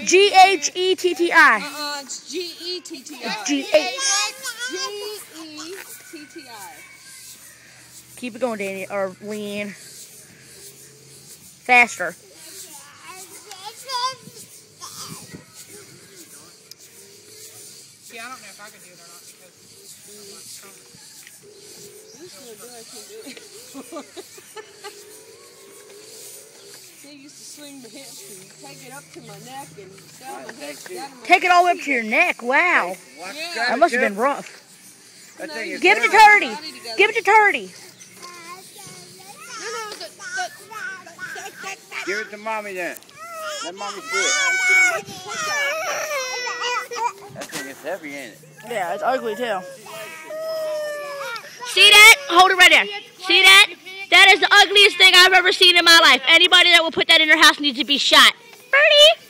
G-H-E-T-T-I. It's G-E-T-T-I. G-E-T-T-I. Keep it going, Danny, or Leanne. Faster. See, I don't know if I could do it or not because I'm not strong. They used to sling my hips and take it up to my neck and down my hips. Take it all the way up to your neck. Wow. Yeah. That must have been rough. No, Give it to Turdy. Give it to Turdy. Give it to Mommy then. Let Mommy see it. That thing is heavy, ain't it? Yeah, it's ugly too. See that? Hold it right there. See that? That is the ugliest thing I've ever seen in my life. Anybody that will put that in their house needs to be shot. Birdie!